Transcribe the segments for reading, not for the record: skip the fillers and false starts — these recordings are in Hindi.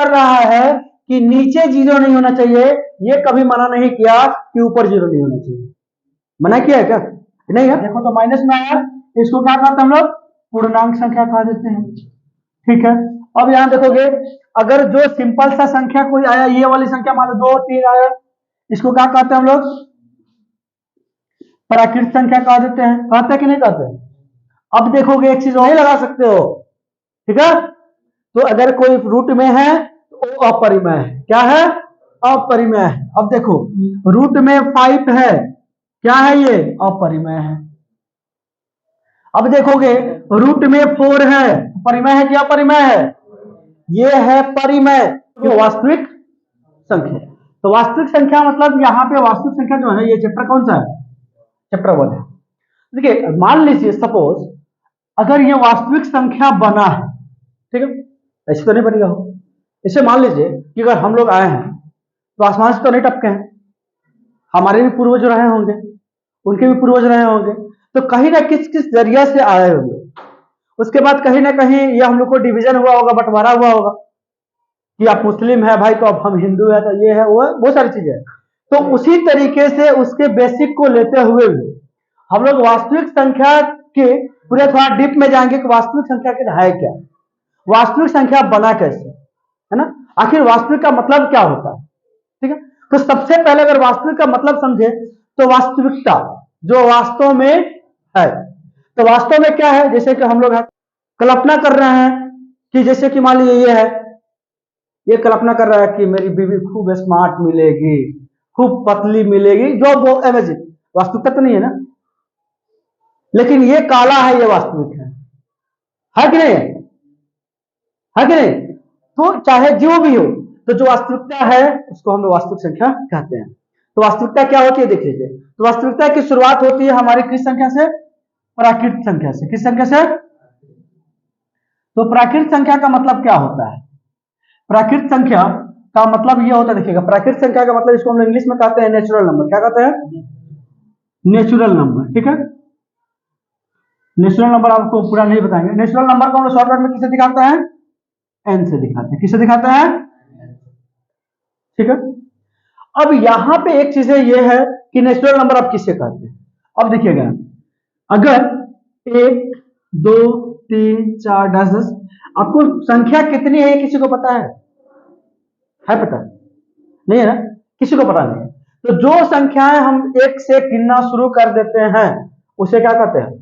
कर रहा है कि नीचे जीरो नहीं होना चाहिए, ये कभी मना नहीं किया कि ऊपर जीरो नहीं होना चाहिए। मना किया है क्या? नहीं है। देखो तो माइनस में आया, इसको क्या कहते हैं हम लोग? पूर्णांक संख्या कह देते हैं। ठीक है, अब यहां देखोगे, अगर जो सिंपल सा संख्या कोई आया, ये वाली संख्या मान लो 2 3 आया, इसको क्या कहते हैं हम लोग? प्राकृत संख्या कह देते हैं। कहते हैं कि नहीं कहते? अब देखोगे एक चीज और लगा सकते हो, ठीक है? तो अगर कोई रूट में है तो अपरिमेय है। क्या है? अपरिमेय है। अब देखो रूट में 5 है, क्या है ये? अपरिमेय है। अब देखोगे रूट में 4 है, परिमेय है कि अपरिमेय है? ये है परिमेय, ये वास्तविक संख्या। तो वास्तविक संख्या मतलब यहाँ पे वास्तविक संख्या जो है, ये चैप्टर कौन सा है? चैप्टर 1 है। देखिए मान लीजिए सपोज अगर ये वास्तविक संख्या बना है, ठीक है, ऐसे तो नहीं बनेगा हो। इसे मान लीजिए कि अगर हम लोग आए हैं तो आसमान से तो नहीं टपके हैं, हमारे भी पूर्वज रहे होंगे, उनके भी पूर्वज रहे होंगे, तो कहीं ना किस जरिया से आए होंगे। उसके बाद कहीं ना कहीं ये हम लोग को डिवीजन हुआ होगा, बंटवारा हुआ होगा कि आप मुस्लिम है भाई तो अब हम हिंदू है, तो ये है वो है, बहुत सारी चीजें हैं। तो उसी तरीके से उसके बेसिक को लेते हुए हम लोग वास्तविक संख्या के पूरे थोड़ा डीप में जाएंगे कि वास्तविक संख्या के है क्या, वास्तविक संख्या बना कैसे, है ना? आखिर वास्तविक का मतलब क्या होता है? ठीक है, तो सबसे पहले अगर वास्तविक का मतलब समझे तो वास्तविकता जो वास्तव में है, तो वास्तव में क्या है? जैसे कि हम लोग कल्पना कर रहे हैं कि जैसे कि मान लीजिए ये है, ये कल्पना कर रहा है कि मेरी बीवी खूब स्मार्ट मिलेगी, खूब पतली मिलेगी, जो वो इमेजिन, वास्तविकता तो नहीं है ना, लेकिन ये काला है, ये वास्तविक है कि नहीं है? है कि नहीं? तो चाहे जो भी हो, तो जो वास्तविकता है उसको हम लोग वास्तविक संख्या कहते हैं। तो वास्तविकता क्या होती है देख लीजिए। तो वास्तविकता की शुरुआत होती है हमारी किस संख्या से? प्राकृत संख्या से। किस संख्या से? तो प्राकृत संख्या का मतलब क्या होता है? प्राकृत संख्या का मतलब यह होता है, देखिएगा, प्राकृत संख्या का मतलब इसको हम इंग्लिश में कहते हैं नेचुरल नंबर। क्या कहते हैं? Natural number. ठीक है, नेचुरल नंबर आपको पूरा नहीं बताएंगे। नेचुरल नंबर को हम लोग शॉर्टकट में किसे दिखाते हैं? एन से दिखाते हैं। किसे दिखाते हैं? ठीक है, अब यहां पे एक चीज ये है कि नेचुरल नंबर आप किससे कहते हैं। अब देखिएगा, अगर 1 2 3 4 10 10 आपको संख्या कितनी है किसी को पता है? पता नहीं है ना, किसी को पता नहीं है। तो जो संख्याएं हम 1 से गिनना शुरू कर देते हैं उसे क्या कहते हैं?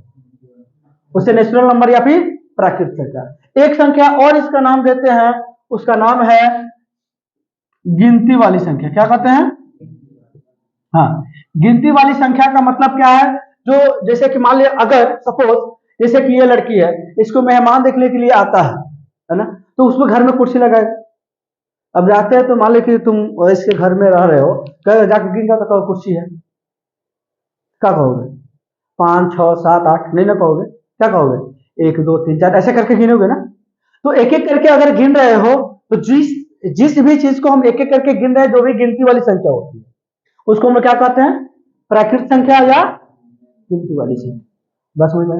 उसे नेचुरल नंबर या फिर प्राकृत संख्या। एक संख्या और इसका नाम देते हैं, उसका नाम है गिनती वाली संख्या। क्या कहते हैं? हाँ, गिनती वाली संख्या का मतलब क्या है? जो जैसे कि मान लिया, अगर सपोज जैसे कि ये लड़की है, इसको मेहमान देखने के लिए आता है ना, तो उसमें घर में कुर्सी लगाए। अब जाते हैं तो मान लो कि तुम इसके घर में रह रहे हो, जाके गिन का तो कुर्सी है, क्या कहोगे? 5 6 7 8 नहीं ना कहोगे? क्या कहोगे? 1 2 3 4 ऐसे करके गिनोगे ना। तो एक एक करके अगर गिन रहे हो तो जिस भी चीज को हम एक एक करके गिन रहे हैं, जो भी गिनती वाली संख्या होती है उसको हम क्या कहते हैं? प्राकृत संख्या या गिनती वाली संख्या। बस समझ में।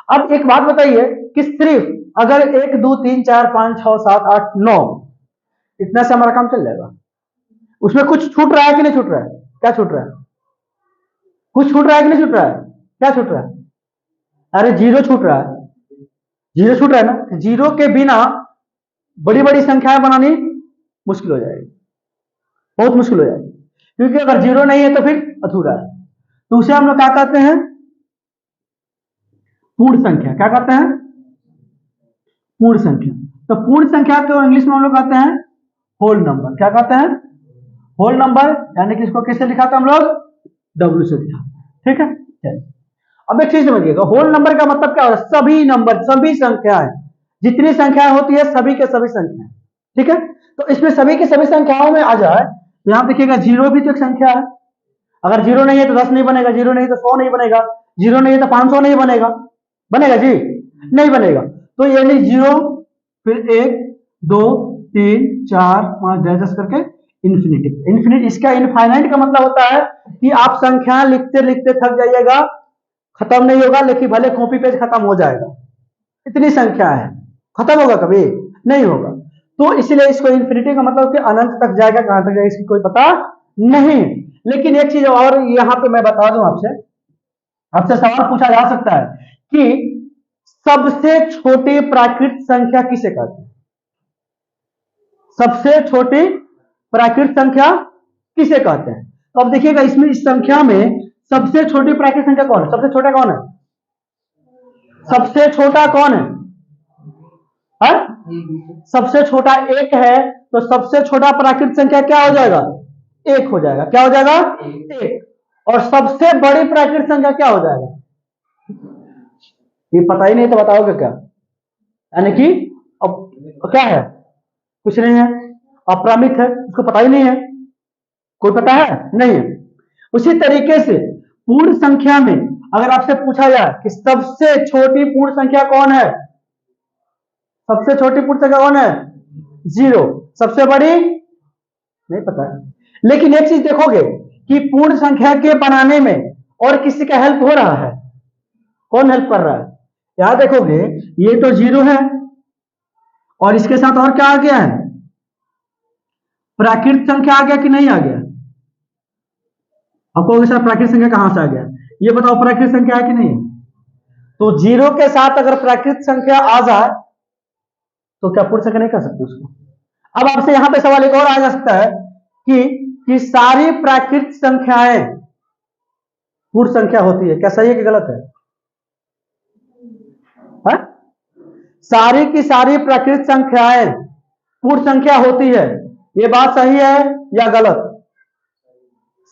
अब एक बात बताइए कि सिर्फ अगर 1 2 3 4 5 6 7 8 9 इतना से हमारा काम चल जाएगा? उसमें कुछ छूट रहा है कि नहीं छूट रहा है? क्या छूट रहा है? कुछ छूट रहा है कि नहीं छूट रहा है? क्या छूट रहा है? अरे जीरो छूट रहा है। जीरो छूट रहा है ना। जीरो के बिना बड़ी बड़ी संख्याएं बनानी मुश्किल हो जाएगी, बहुत मुश्किल हो जाएगी, क्योंकि अगर जीरो नहीं है तो फिर अधूरा है। तो उसे हम लोग क्या कहते हैं? पूर्ण संख्या। क्या कहते हैं? पूर्ण संख्या। तो पूर्ण संख्या को इंग्लिश में हम लोग कहते हैं होल नंबर। क्या कहते हैं? होल नंबर, यानी कि इसको कैसे लिखा था हम लोग? डब्ल्यू से लिखा। ठीक है, अब एक चीज समझिएगा, होल नंबर का मतलब क्या होता है? सभी नंबर, सभी संख्याएं, जितनी संख्याएं होती है सभी के सभी संख्याएं। ठीक है, तो इसमें सभी के सभी संख्याओं में आ जाए तो यहां देखिएगा जीरो भी तो एक संख्या है। अगर जीरो नहीं है तो 10 नहीं बनेगा, जीरो नहीं तो 100 नहीं बनेगा, जीरो नहीं है तो 500 नहीं बनेगा। बनेगा जी? नहीं बनेगा। तो यानी जीरो, फिर 1 2 3 4 5 10 करके इन्फिनिटी। इन्फिनिटी, इसका इनफाइनाइट का मतलब होता है कि आप संख्या लिखते लिखते थक जाइएगा, खत्म नहीं होगा, लेकिन भले कॉपी पेज खत्म हो जाएगा, इतनी संख्या है, खत्म होगा कभी नहीं होगा। तो इसलिए इसको इन्फिनिटी का मतलब कि अनंत तक जाएगा, कहां तक जाएगा इसकी कोई पता नहीं। लेकिन एक चीज और यहां पे मैं बता दूं आपसे, आपसे सवाल पूछा जा सकता है कि सबसे छोटी प्राकृत संख्या किसे कहते हैं? सबसे छोटी प्राकृत संख्या किसे कहते हैं? तो अब देखिएगा इसमें, इस संख्या में सबसे छोटी प्राकृत संख्या कौन है? सबसे छोटा कौन है? सबसे छोटा कौन है? है? सबसे छोटा एक है, तो सबसे छोटा प्राकृत संख्या क्या हो जाएगा? एक हो जाएगा। क्या हो जाएगा? एक। और सबसे बड़ी प्राकृत संख्या क्या हो जाएगा? ये पता ही नहीं तो बताओगे क्या? यानी कि अब क्या है? कुछ नहीं है, अपरामित है, उसको पता ही नहीं है। कोई पता है? नहीं है। उसी तरीके से पूर्ण संख्या में अगर आपसे पूछा जाए कि सबसे छोटी पूर्ण संख्या कौन है? सबसे छोटी पूर्ण संख्या कौन है? 0। सबसे बड़ी नहीं पता है। लेकिन एक चीज देखोगे कि पूर्ण संख्या के बनाने में और किसी का हेल्प हो रहा है। कौन हेल्प कर रहा है? यहां देखोगे ये तो 0 है, और इसके साथ और क्या आ गया है? प्राकृत संख्या आ गया कि नहीं आ गया? आपको सर प्राकृत संख्या कहां से आ गया? ये बताओ, प्राकृत संख्या है कि नहीं? तो 0 के साथ अगर प्राकृत संख्या आ जाए तो क्या पूर्ण संख्या नहीं कर सकते उसको? अब आपसे यहां पे सवाल एक और आ जा सकता है कि सारी प्राकृत संख्याएं पूर्ण संख्या होती है, क्या सही है कि गलत है? हा? सारी की सारी प्राकृत संख्याएं पूर्ण संख्या होती है, ये बात सही है या गलत?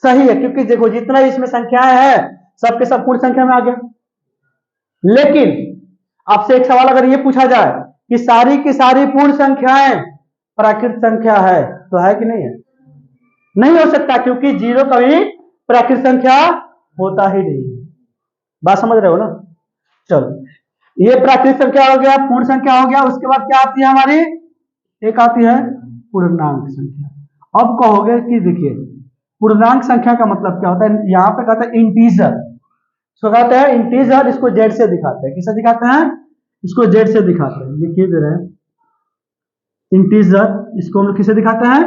सही है, क्योंकि देखो जितना इसमें संख्याएं हैं सबके सब पूर्ण संख्या में आ गया। लेकिन आपसे एक सवाल अगर ये पूछा जाए कि सारी की सारी पूर्ण संख्याएं प्राकृत संख्या है, तो है कि नहीं है? नहीं हो सकता, क्योंकि 0 कभी प्राकृत संख्या होता ही नहीं। बात समझ रहे हो ना? चलो, ये प्राकृत संख्या हो गया, पूर्ण संख्या हो गया। उसके बाद क्या आती है हमारी? एक आती है पूर्णांक संख्या। अब कहोगे कि देखिए पूर्णांक संख्या का मतलब क्या होता है? यहां पे कहते हैं इंटीजर, इसको कहते हैं इंटीजर। इसको जेड से दिखाते हैं। किससे दिखाते हैं? इसको जेड से दिखाते हैं। लिखिए दे रहे हैं इंटीजर, इसको हम लोग किसे दिखाते हैं?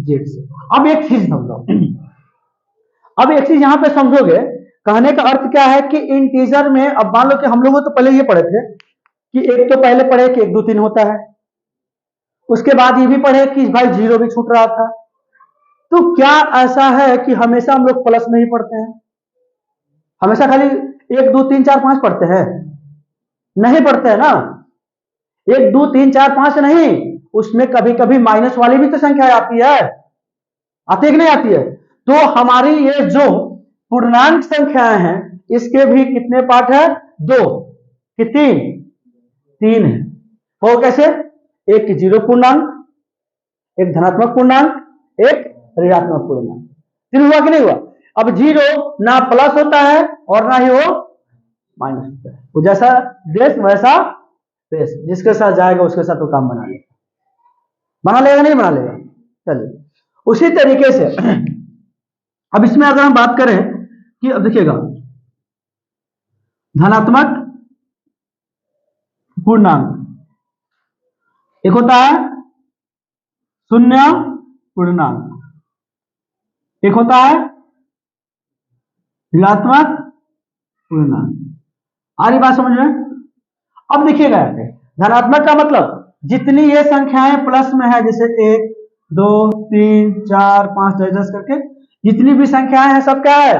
जेड से। अब एक चीज समझो, अब एक चीज यहां पे समझोगे, कहने का अर्थ क्या है कि इंटीजर में, अब मान लो कि हम लोग तो पहले ये पढ़े थे कि एक, तो पहले पढ़े कि 1 2 3 होता है, उसके बाद ये भी पढ़े कि भाई 0 भी छूट रहा था। तो क्या ऐसा है कि हमेशा हम लोग प्लस में ही पढ़ते हैं? हमेशा खाली 1 2 3 4 5 पढ़ते हैं? नहीं पढ़ते हैं ना। 1 2 3 4 5 नहीं, उसमें कभी कभी माइनस वाली भी तो संख्या आती है। आती है कि नहीं आती है? तो हमारी ये जो पूर्णांक संख्याएं हैं, इसके भी कितने पार्ट है? 2 कि 3 है। वो कैसे? एक 0 पूर्णांक, एक धनात्मक पूर्णांक, एक ऋणात्मक पूर्णांक। 3 हुआ कि नहीं हुआ? अब 0 ना प्लस होता है और ना ही वो माइनस होता है। वो जैसा देश वैसा देश, जिसके साथ जाएगा उसके साथ वो काम बना लेगा। बना लेगा नहीं बना लेगा? चलिए, उसी तरीके से अब इसमें अगर हम बात करें कि अब देखिएगा धनात्मक पूर्णांक, एक होता है शून्य पूर्णांक, एक होता है ऋणात्मक पूर्णांक। आ रही बात समझ में? अब देखिएगा धनात्मक का मतलब जितनी ये संख्याएं प्लस में है, जैसे 1 2 3 4 5 6 10 करके जितनी भी संख्याएं हैं सब क्या है?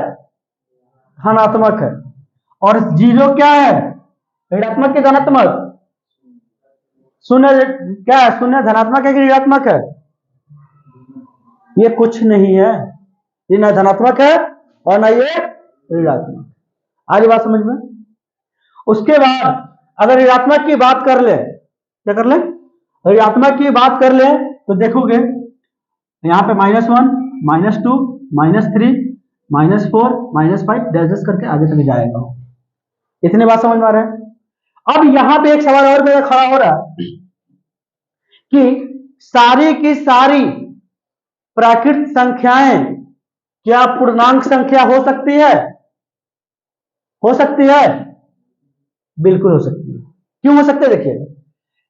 धनात्मक है। और 0 क्या है? ऋणात्मक के धनात्मक? शून्य क्या है? शून्य धनात्मक है कि ऋणात्मक है? ये कुछ नहीं है, ये ना धनात्मक है और ना ये ऋणात्मक। आ रही बात समझ में? उसके बाद अगर ऋणात्मक की बात कर ले, क्या कर ले? ऋणात्मक की बात कर ले तो देखोगे यहां पे -1 -2 -3 -4 -5 डैश करके आगे तक जाएगा। इतनी बात समझ में आ रहा है? अब यहां पे एक सवाल और मेरा खड़ा हो रहा है कि सारी की सारी प्राकृत संख्याएं क्या पूर्णांक संख्या हो सकती है? हो सकती है, बिल्कुल हो सकती है। क्यों हो सकते है? देखिए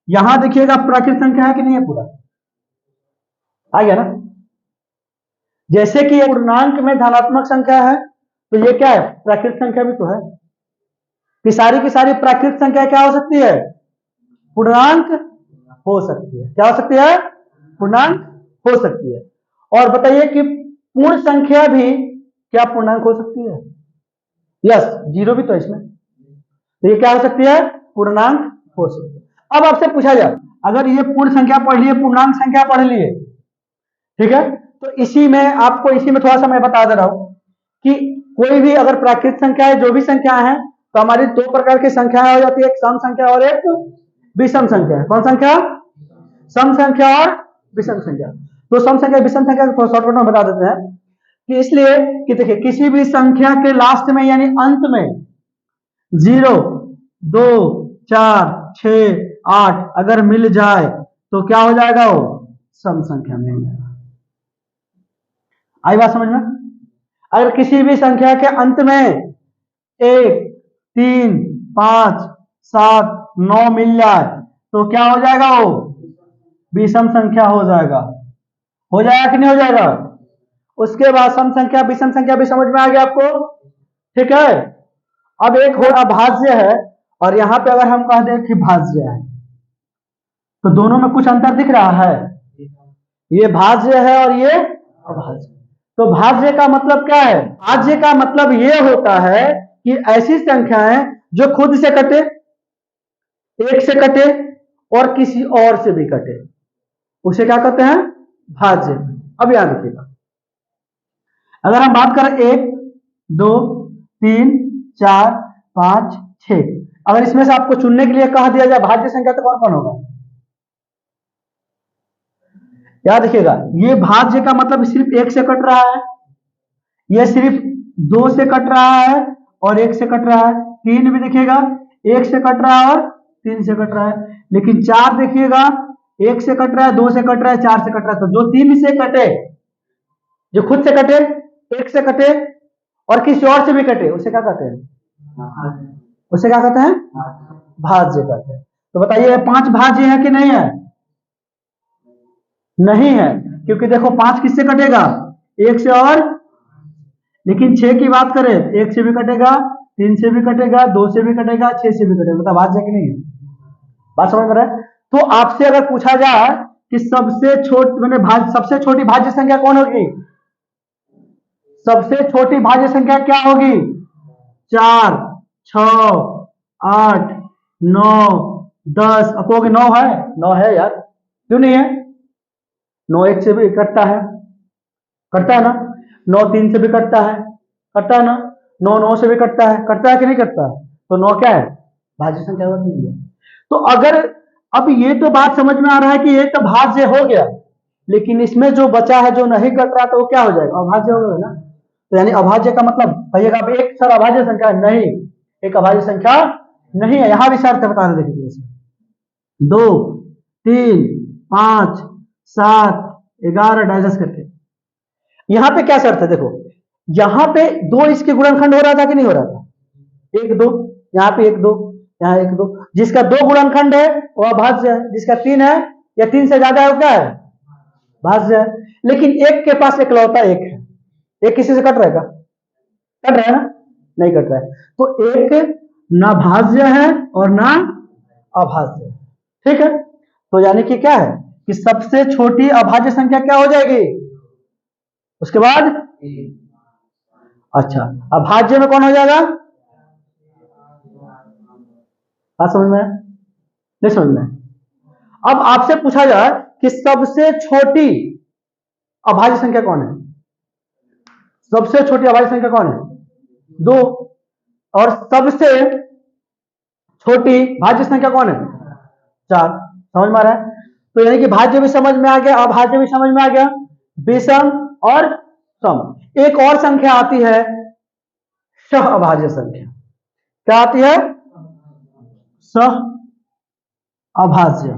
यहां देखिएगा प्राकृत संख्या है कि नहीं है? पूरा आ गया ना। जैसे कि पूर्णांक में धनात्मक संख्या है तो ये क्या है, प्राकृत संख्या भी तो है। कि सारी की सारी प्राकृत संख्या क्या हो सकती है, पूर्णांक हो सकती है। क्या हो सकती है, पूर्णांक हो सकती है। और बताइए कि पूर्ण संख्या भी क्या पूर्णांक हो सकती है, यस, जीरो भी तो है इसमें, तो ये क्या हो सकती है, पूर्णांक हो सकती है। अब आपसे पूछा जाए, अगर ये पूर्ण संख्या पढ़ लिए, पूर्णांक संख्या पढ़ लिए, ठीक है, तो इसी में आपको, इसी में थोड़ा सा मैं बता दे रहा हूं कि कोई भी अगर प्राकृत संख्या है, जो भी संख्या है, तो हमारी दो प्रकार की संख्याएं हो जाती है, एक सम संख्या और एक विषम संख्या है। कौन संख्या, सम संख्या और विषम संख्या। तो सम संख्या विषम संख्या को शॉर्टकट में बता देते हैं कि इसलिए कि देखिए किसी भी संख्या के लास्ट में यानी अंत में 0, 2, 4, 6, 8 अगर मिल जाए तो क्या हो जाएगा, वो सम संख्या मिल जाएगा। आई बात समझ में। अगर किसी भी संख्या के अंत में 1, 3, 5, 7, 9 मिल जाए तो क्या हो जाएगा, वो विषम संख्या हो जाएगा। हो जाएगा कि नहीं हो जाएगा। उसके बाद सम संख्या विषम संख्या भी समझ में आ गया आपको, ठीक है। अब एक हो अभाज्य है और यहां पे अगर हम कह दें कि भाज्य है, तो दोनों में कुछ अंतर दिख रहा है। ये भाज्य है और ये अभाज्य। तो भाज्य का मतलब क्या है, भाज्य का मतलब ये होता है कि ऐसी संख्याएं जो खुद से कटे, एक से कटे और किसी और से भी कटे, उसे क्या कहते हैं, भाज्य। अब याद रखिएगा, अगर हम बात करें 1, 2, 3, 4, 5, 6, अगर इसमें से आपको चुनने के लिए कहा दिया जाए भाज्य संख्या तो कौन कौन होगा, याद रखिएगा। ये भाज्य का मतलब सिर्फ एक से कट रहा है, ये सिर्फ 2 से कट रहा है और 1 से कट रहा है। 3 भी देखिएगा 1 से कट रहा है और 3 से कट रहा है। लेकिन 4 देखिएगा 1 से कट रहा है, 2 से कट रहा है, 4 से कट रहा है। तो जो 3 से कटे, जो खुद से कटे, 1 से कटे और किसी और से भी कटे, उसे क्या कहते हैं, उसे क्या कहते हैं, भाज्य कहते हैं। तो बताइए 5 भाज्य है कि नहीं है, नहीं है, क्योंकि देखो 5 किससे कटेगा, 1 से और, लेकिन 6 की बात करें 1 से भी कटेगा, 3 से भी कटेगा, 2 से भी कटेगा, 6 से भी कटेगा। मतलब भाज्य कि नहीं है, बात समझ में रहा है। तो आपसे अगर पूछा जाए कि सबसे छोटी मैंने सबसे छोटी भाज्य संख्या कौन होगी, सबसे छोटी भाज्य संख्या क्या होगी, 4, 6, 8, 9, 10। अब कहोगे 9 है, 9 है यार, क्यों नहीं है, 9 1 से भी कटता है, कटता है ना, 9 3 से भी कटता है, कटता है ना, 9 9 से भी कटता है कि नहीं कटता है। तो 9 क्या है, भाज्य संख्या होती है। तो अगर अब ये तो बात समझ में आ रहा है कि ये तो भाज्य हो गया, लेकिन इसमें जो बचा है जो नहीं कट रहा, तो वो क्या हो जाएगा, अभाज्य हो गया ना। तो यानी अभाज्य का मतलब कहिएगा अब एक सर अभाज्य संख्या नहीं, एक अभाज्य संख्या नहीं है। यहां भी शर्त बता रहे देखिए, 2, 3, 5, 7, 11 डाइजेस्ट करके। यहां पे क्या शर्त है, देखो यहां पे 2 इसके गुणनखंड हो रहा था कि नहीं हो रहा था, 1 2, यहाँ पे 1 2, यहाँ 1 2। जिसका 2 गुणनखंड है वह अभाज्य है, जिसका 3 है या 3 से ज्यादा है वो क्या है, भाज्य है। लेकिन एक के पास इकलौता एक है, एक किसी से कट रहेगा, कट रहा है ना, नहीं कट रहा है। तो एक ना भाज्य है और ना अभाज्य है, ठीक है। तो यानी कि क्या है कि सबसे छोटी अभाज्य संख्या क्या हो जाएगी, उसके बाद अच्छा अभाज्य में कौन हो जाएगा, समझ में, नहीं समझ में। अब आपसे पूछा जाए कि सबसे छोटी अभाज्य संख्या कौन है, सबसे छोटी अभाज्य संख्या कौन है, 2। और सबसे छोटी भाज्य संख्या कौन है, 4। समझ में आ रहा है। तो यानी कि भाज्य भी समझ में आ गया, अभाज्य भी समझ में आ गया, विषम और सम। एक और संख्या आती है सह अभाज्य संख्या, क्या आती है, सह अभाज्य,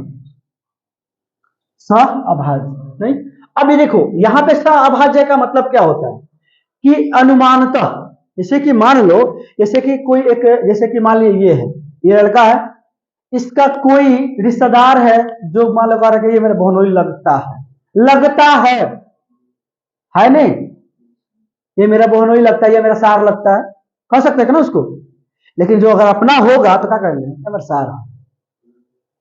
सह अभाज्य नहीं। अब ये देखो यहां पे सह अभाज्य का मतलब क्या होता है कि अनुमानतः, जैसे कि मान लो, जैसे कि कोई एक, जैसे कि मान लीजिए ये है, ये लड़का है, इसका कोई रिश्तेदार है जो मान लो कि ये मेरा बहनोई लगता है, लगता है नहीं? ये मेरा बहनोई लगता है, ये मेरा सार लगता है, कह सकते हैं ना उसको। लेकिन जो अगर अपना होगा तो क्या करेंगे, ये मेरा सार है,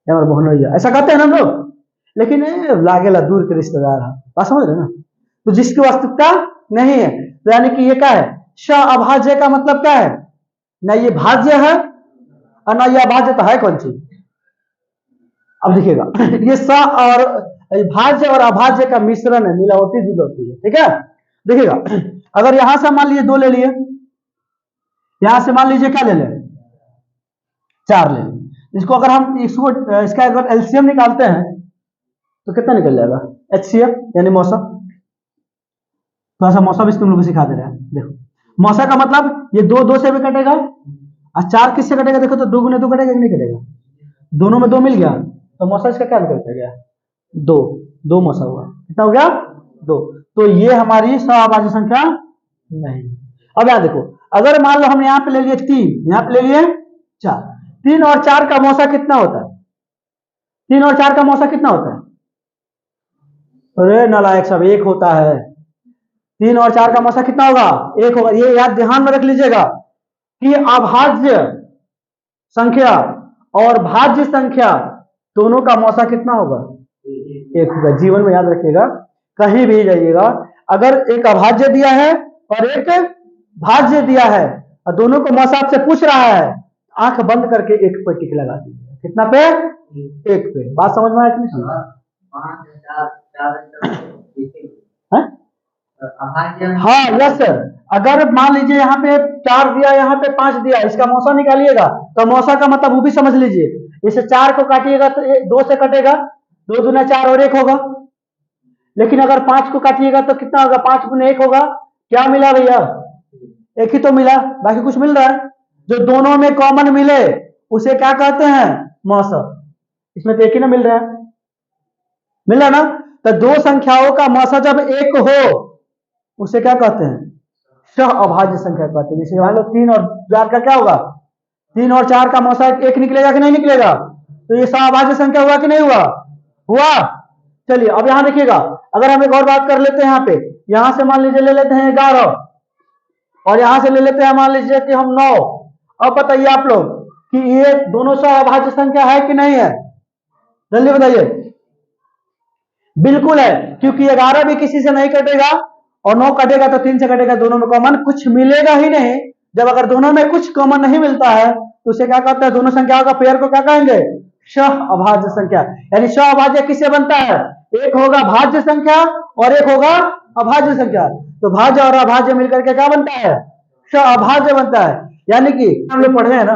ये मेरा बहनोई है, ऐसा कहते हैं ना हम लोग। लेकिन लागेला दूर के रिश्तेदार है, बात समझ रहे ना। तो जिसकी वास्तविकता नहीं है, तो यानी कि ये क्या है, श अभाज्य का मतलब क्या है, ना ये भाज्य है और ना ये अभाज्य, तो है कौन चीज। अब देखिएगा ये स और भाज्य और अभाज्य का मिश्रण है, मिलावटी जुलवटी है, ठीक है। देखिएगा अगर यहां से मान लीजिए 2 ले लिए, यहां से मान लीजिए क्या ले लें, 4 ले लें। इसको अगर हम इसका अगर एलसीएम निकालते हैं तो कितना निकल जाएगा, एचसीएफ यानी मौसम। थोड़ा सा मौसम भी तुम लोग को सिखा दे रहा है। देखो मौसम का मतलब ये 2 से भी कटेगा और 4 किससे कटेगा, देखो तो 2 गुने 2 कटेगा कि नहीं कटेगा, दोनों में 2 मिल गया तो मौसम इसका क्या निकलता गया, 2 मौसम हुआ, कितना हो गया 2। तो ये हमारी सहअभाज्य संख्या नहीं। अब यहां देखो, अगर मान लो हम यहाँ पे ले लिए 3, यहाँ पे ले लिए 4, 3 और 4 का मौसा कितना होता है, 3 और 4 का मौसा कितना होता है, अरे नालायक सब 1 होता है। 3 और 4 का मौसा कितना होगा, 1 होगा। ये याद ध्यान में रख लीजिएगा कि अभाज्य संख्या और भाज्य संख्या दोनों का मौसा कितना होगा, 1 होगा। जीवन में याद रखिएगा, कहीं भी जाइएगा अगर एक अभाज्य दिया है और एक भाज्य दिया है और दोनों को मौसा आपसे पूछ रहा है, आंख बंद करके 1 पे टिक लगा दीजिए। कितना पे, 1 पे। बात समझ में आया कि नहीं? हाँ यस सर। अगर मान लीजिए यहाँ पे 4 दिया, यहाँ पे 5 दिया, इसका मौसा निकालिएगा तो मौसा का मतलब वो भी समझ लीजिए। इसे 4 को काटिएगा तो 2 से कटेगा, 2 दूना 4 और 1 होगा। लेकिन अगर 5 को काटिएगा तो कितना होगा, 5 गुने 1 होगा। क्या मिला भैया, 1 ही तो मिला, बाकी कुछ मिल रहा है। जो दोनों में कॉमन मिले उसे क्या कहते हैं, मौसा। इसमें तो 1 ही ना मिल रहा है, मिल रहा ना। तो 2 संख्याओं का मौसा जब 1 हो उसे क्या कहते हैं, सहअभाज्य संख्या कहते हैं। जैसे मान लो 3 और 4 का क्या होगा, 3 और 4 का मौसा 1 निकलेगा कि नहीं निकलेगा, तो ये सहअभाज्य संख्या हुआ कि नहीं हुआ, हुआ। चलिए अब यहां देखिएगा, अगर हम एक और बात कर लेते हैं, यहाँ पे यहां से मान लीजिए ले लेते हैं 11 और यहां से ले लेते हैं मान लीजिए कि हम 9। अब बताइए आप लोग कि ये दोनों सहअभाज्य संख्या है कि नहीं है, जल्दी बताइए। बिल्कुल है, क्योंकि 11 भी किसी से नहीं कटेगा और 9 कटेगा तो 3 से कटेगा, दोनों में कॉमन कुछ मिलेगा ही नहीं। जब अगर दोनों में कुछ कॉमन नहीं मिलता है तो उसे क्या कहते हैं, दोनों संख्याओं का पेयर को क्या कहेंगे, सहअभाज्य संख्या। यानी सहअभाज्य किससे बनता है, एक होगा भाज्य संख्या और एक होगा अभाज्य संख्या। तो भाज्य और अभाज्य मिलकर के क्या बनता है, सहअभाज्य बनता है। यानी कि हम लोग पढ़ रहे हैं ना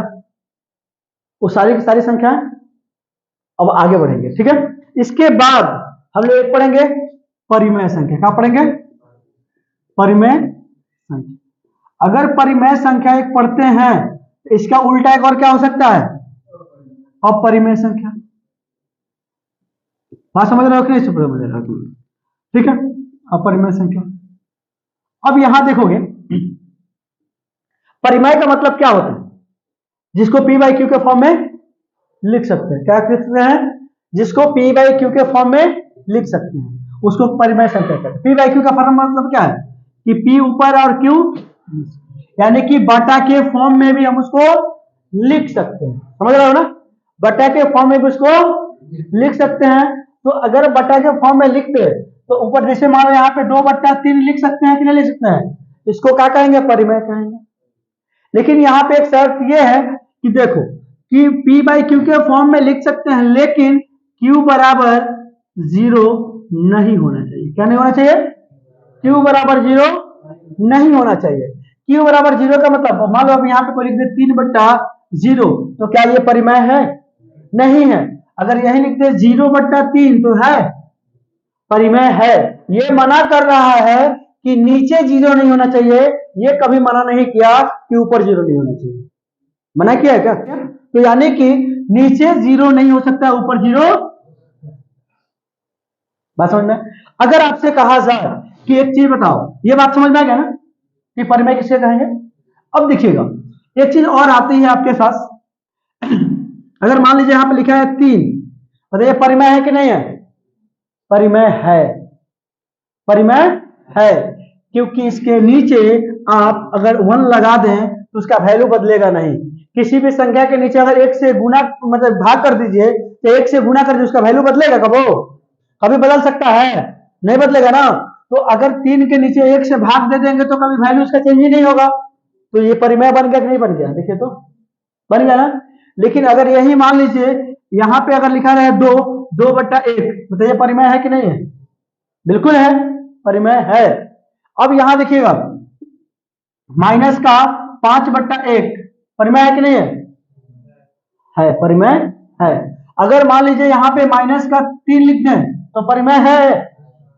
वो सारी की सारी संख्याएं। अब आगे बढ़ेंगे, ठीक है। इसके बाद हम लोग एक पढ़ेंगे परिमेय संख्या। क्या पढ़ेंगे, परिमेय संख्या। अगर परिमेय संख्या एक पढ़ते हैं तो इसका उल्टा एक और क्या हो सकता है, अपरिमेय संख्या। बात समझ रहे हो कि नहीं समझ रहे हो, ठीक है, अपरिमेय संख्या। अब यहां देखोगे परिमेय का मतलब क्या होता है, जिसको पी बाई क्यू के फॉर्म में लिख सकते हैं। क्या लिख सकते हैं, जिसको पी बाई क्यू के फॉर्म में लिख सकते हैं उसको परिमेय संख्या कहते हैं। पी बाई क्यू का फॉर्म मतलब क्या है कि पी ऊपर और क्यू, यानी कि बटा के फॉर्म में भी हम उसको लिख सकते हैं। समझ रहे हो ना, बटा के फॉर्म में भी उसको लिख सकते हैं। तो अगर बटा के फॉर्म में लिखते हैं तो ऊपर जैसे मान लो यहाँ पे 2/3 लिख सकते हैं कि नहीं लिख सकते हैं, इसको क्या कहेंगे, परिमेय कहेंगे। लेकिन यहाँ पे एक शर्त ये है कि देखो कि पी बाई क्यू के फॉर्म में लिख सकते हैं, लेकिन क्यू बराबर 0 नहीं होना चाहिए। क्या नहीं होना चाहिए, क्यू बराबर 0 नहीं होना चाहिए। क्यू बराबर 0 का मतलब मान लो अब यहाँ पे कोई लिख दे 3/0, तो क्या ये परिमेय है, नहीं है। अगर यही लिख दे 0/3 तो है, परिमेय है। ये मना कर रहा है कि नीचे 0 नहीं होना चाहिए, ये कभी मना नहीं किया कि ऊपर 0 नहीं होना चाहिए। मना किया है क्या, तो यानी कि नीचे 0 नहीं हो सकता, ऊपर 0। बात समझ में। अगर आपसे कहा जाए कि एक चीज बताओ, ये बात समझ में आ गया ना कि परिमेय किसे कहेंगे। अब देखिएगा एक चीज और आती है आपके पास, अगर मान लीजिए यहां पे लिखा है 3, और ये परिमेय है कि नहीं है, परिमेय है। परिमेय है, क्योंकि इसके नीचे आप अगर 1 लगा दें तो उसका वैल्यू बदलेगा नहीं। किसी भी संख्या के नीचे अगर 1 से गुना मतलब भाग कर दीजिए तो 1 से गुना कर दीजिए, उसका वैल्यू बदलेगा कभी बदल सकता है? नहीं बदलेगा ना। तो अगर 3 के नीचे 1 से भाग दे देंगे तो कभी वैल्यू उसका चेंज ही नहीं होगा। तो ये परिमेय बन गया कि नहीं बन गया? देखिए तो बन गया ना। लेकिन अगर यही मान लीजिए यहां पे अगर लिखा रहे 2/1, बताइए परिमेय है कि नहीं है? बिल्कुल है, परिमेय है। अब यहां देखिएगा माइनस का 5/1 परिमेय है कि नहीं है? है, परिमेय है। अगर मान लीजिए यहां पे माइनस का 3 लिख दें तो परिमेय है?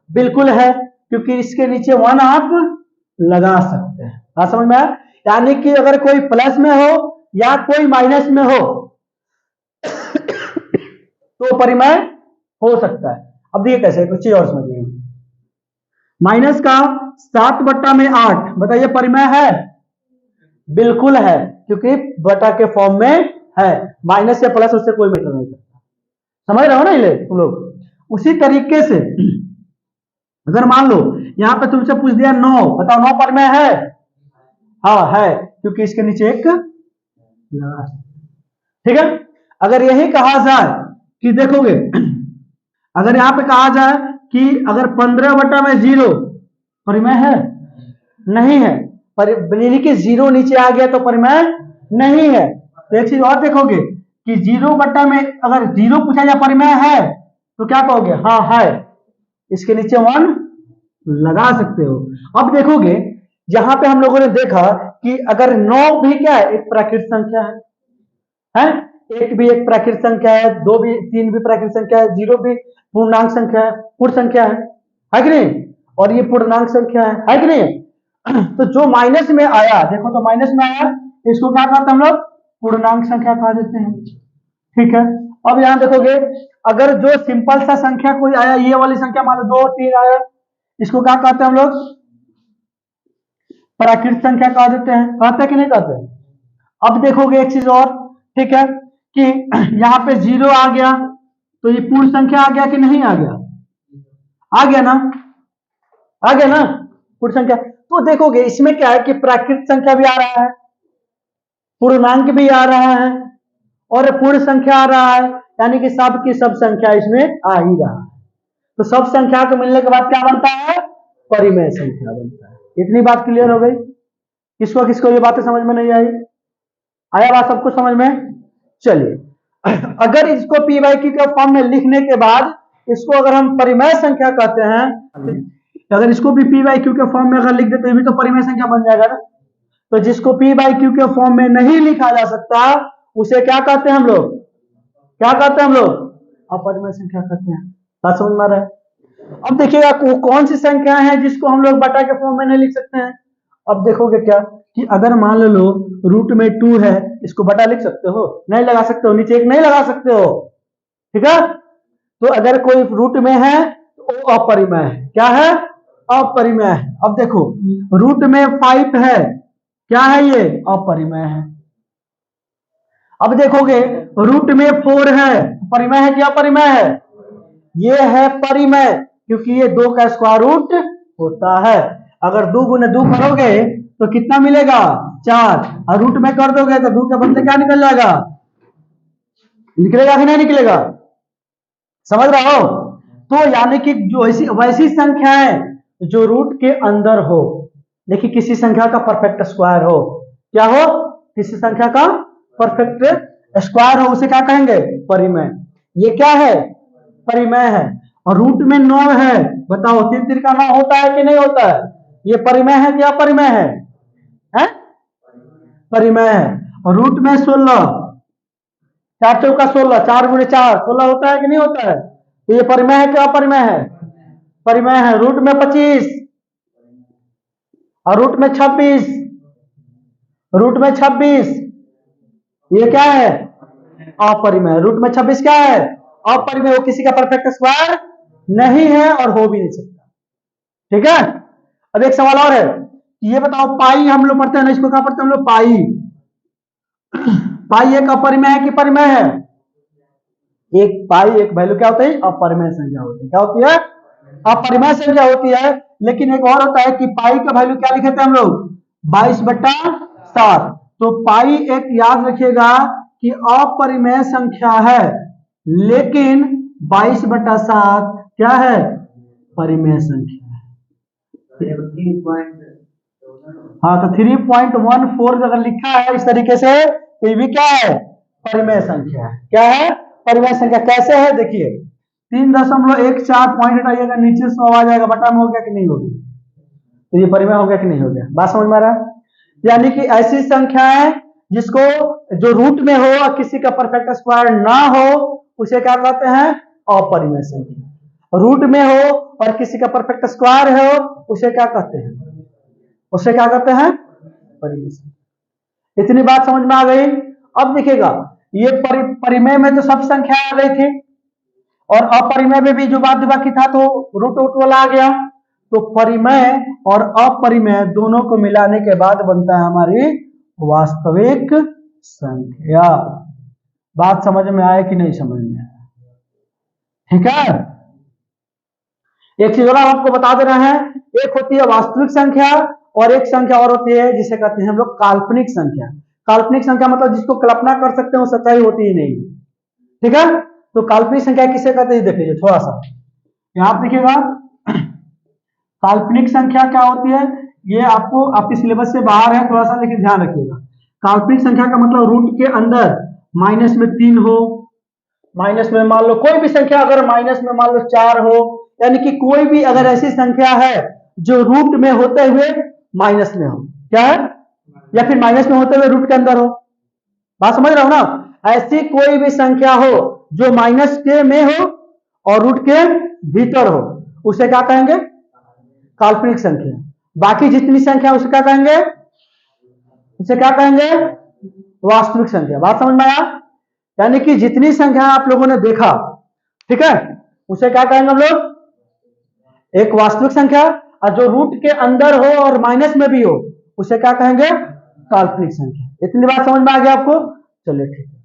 बिल्कुल है, क्योंकि इसके नीचे 1 आप लगा सकते हैं। बात समझ में आया? यानी कि अगर कोई प्लस में हो या कोई माइनस में हो तो परिमेय हो सकता है। अब देखिए कैसे, कुछ चीज और समझिए। माइनस का 7/8 बताइए परिमेय है? बिल्कुल है, क्योंकि बटा के फॉर्म में है। माइनस या प्लस उससे कोई मैटर नहीं करता। समझ रहे हो ना ये तुम लोग? उसी तरीके से अगर मान लो यहां पे तुमसे पूछ दिया 9, बताओ 9 परिमेय है? हाँ है, क्योंकि इसके नीचे एक लगा। ठीक है। अगर यही कहा जाए कि देखोगे अगर यहां पे कहा जाए कि अगर 15/0 परिमेय है? नहीं है। यानी कि 0 नीचे आ गया तो परिमेय नहीं है। तो एक चीज और देखोगे कि 0 बट्टा में अगर 0 पूछा जाए परिमेय है तो क्या कहोगे? हाँ है। इसके नीचे 1 लगा सकते हो। अब देखोगे यहां पे हम लोगों ने देखा कि अगर 9 भी क्या है? एक प्राकृत संख्या है? 1 भी एक प्राकृत संख्या है, 2 भी, 3 भी प्राकृत संख्या है, 0 भी पूर्णांक संख्या है, पूर्ण संख्या है कि नहीं? और ये पूर्णांक संख्या है कि नहीं? तो जो माइनस में आया, देखो तो माइनस में आया, इसको क्या कहते हैं हम लोग? पूर्णांक संख्या कहा देते हैं। ठीक है। अब यहां देखोगे अगर जो सिंपल सा संख्या कोई आया, ये वाली संख्या मान लो 2, 3 आया, इसको क्या कहते हैं हम लोग? प्राकृत संख्या कहा देते हैं। कहते हैं कि नहीं कहते? अब देखोगे एक चीज और, ठीक है, कि यहां पे 0 आ गया तो ये पूर्ण संख्या आ गया कि नहीं आ गया? आ गया ना? आ गया ना पूर्ण संख्या। तो देखोगे इसमें क्या है कि प्राकृत संख्या भी आ रहा है, पूर्णांक भी आ रहा है और पूर्ण संख्या आ रहा है, यानी कि सब की सब संख्या इसमें आ ही रहा है। तो सब संख्या को मिलने के बाद क्या बनता है? परिमेय संख्या बनता है। इतनी बात क्लियर हो गई? किसको किसको ये बातें समझ में नहीं आई? आया बात सबको समझ में? चलिए अगर इसको पी वाई क्यू के फॉर्म में लिखने के बाद इसको अगर हम परिमेय संख्या कहते हैं, अगर इसको भी पी वाई क्यू के फॉर्म में अगर लिख देते भी तो परिमेय संख्या बन जाएगा ना। तो जिसको पी वाई क्यू के फॉर्म में नहीं लिखा जा सकता उसे क्या कहते हैं हम लोग? क्या कहते हैं हम लोग? अपरिमेय संख्या कहते हैं। बात समझ में आ रहा है? अब देखिएगा कौन सी संख्या है जिसको हम लोग बटा के फॉर्म में नहीं लिख सकते हैं। अब देखोगे क्या कि अगर मान लो रूट में 2 है, इसको बटा लिख सकते हो? नहीं लगा सकते हो, नीचे 1 नहीं लगा सकते हो। ठीक है। तो अगर कोई रूट में है तो वो अपरिमेय है। क्या है? अपरिमेय है। अब देखो रूट में 5 है, क्या है ये? अपरिमेय है। अब देखोगे रूट में 4 है, परिमेय है कि अपरिमेय है? ये है परिमेय, क्योंकि ये 2 का स्क्वायर रूट होता है। अगर 2 गुने 2 करोगे तो कितना मिलेगा? 4। और रूट में कर दोगे तो 2 के बदले क्या निकल जाएगा? निकलेगा कि नहीं निकलेगा? समझ रहे हो? तो यानी कि जो वैसी संख्याएं जो रूट के अंदर हो, देखिए किसी संख्या का परफेक्ट स्क्वायर हो, क्या हो? किसी संख्या का परफेक्ट स्क्वायर हो, उसे क्या कहेंगे? परिमेय। ये क्या है? परिमेय है। और रूट में 9 है, बताओ 3 3 का 9 होता है कि नहीं होता है? ये परिमेय है कि अपरिमेय है? परिमेय है। और रूट में 16, 4 चौका 16, 4 गुणे 4 16 होता है कि नहीं होता है? तो ये परिमेय है कि अपरिमेय है? परिमेय है। रूट में 25 और रूट में 26, रूट में 26 ये क्या है? अपरिमेय। रूट में 26 क्या है? अपरिमेय। वो किसी का परफेक्ट स्क्वायर नहीं है और हो भी नहीं सकता। ठीक है। अब एक सवाल और है, ये बताओ पाई हम लोग पढ़ते हैं ना, इसको क्या पढ़ते हैं हम लोग? पाई। पाई एक अपरिमेय है कि परिमेय है? एक पाई एक वैल्यू क्या होता है? अपरिमेय संख्या होती है। क्या होती है? अपरिमेय संख्या होती है। लेकिन एक और होता है कि पाई का वैल्यू क्या लिखे थे हम लोग, 22/7। तो पाई एक याद रखिएगा कि अपरिमेय संख्या है, लेकिन 22/7 क्या है, परिमेय संख्या है। हाँ, तो 3.14 अगर लिखा है इस तरीके से तो ये भी क्या है, परिमेय संख्या है। क्या है, परिमेय संख्या। कैसे है देखिए, 3.14 पॉइंट हटाइएगा, नीचे 100 आ जाएगा, बटा में हो गया कि नहीं हो गया, तो ये परिमेय हो गया कि नहीं हो गया, बात समझ में आ रहा है। यानी कि ऐसी संख्या है जिसको जो रूट में हो और किसी का परफेक्ट स्क्वायर ना हो उसे क्या कहते हैं, अपरिमेय संख्या। रूट में हो और किसी का परफेक्ट स्क्वायर हो उसे क्या कहते हैं, उसे क्या कहते हैं, परिमेय संख्या। इतनी बात समझ में आ गई। अब देखिएगा ये परिमेय में तो सब संख्या आ गई थी और अपरिमेय में भी जो बात बाकी था तो रूट रूट वाला आ गया। तो परिमेय और अपरिमेय दोनों को मिलाने के बाद बनता है हमारी वास्तविक संख्या। बात समझ में आए कि नहीं समझ में आया, ठीक है। एक चीज और आपको बता दे रहे हैं, एक होती है वास्तविक संख्या और एक संख्या और होती है जिसे कहते हैं हम लोग काल्पनिक संख्या। काल्पनिक संख्या मतलब जिसको कल्पना कर सकते हो, सच्चाई होती ही नहीं, ठीक है। तो काल्पनिक संख्या किसे कहते हैं, देखिए थोड़ा सा यहां आप देखिएगा। काल्पनिक संख्या क्या होती है, ये आपको आपके सिलेबस से बाहर है थोड़ा सा, लेकिन ध्यान रखिएगा। काल्पनिक संख्या का मतलब रूट के अंदर माइनस में 3 हो, माइनस में मान लो कोई भी संख्या अगर माइनस में मान लो 4 हो, यानी कि कोई भी अगर ऐसी संख्या है जो रूट में होते हुए माइनस में हो, क्या है, या फिर माइनस में होते हुए रूट के अंदर हो। बात समझ रहे हो ना। ऐसी कोई भी संख्या हो जो माइनस के में हो और रूट के भीतर हो उसे क्या कहेंगे, काल्पनिक संख्या। बाकी जितनी संख्या उसे क्या कहेंगे, उसे क्या कहेंगे, वास्तविक संख्या। बात समझ में आया। यानी कि जितनी संख्या आप लोगों ने देखा, ठीक है, उसे क्या कहेंगे हम लोग, एक वास्तविक संख्या। और जो रूट के अंदर हो और माइनस में भी हो उसे क्या कहेंगे, काल्पनिक संख्या। इतनी बात समझ में आ गया आपको, चलिए ठीक है।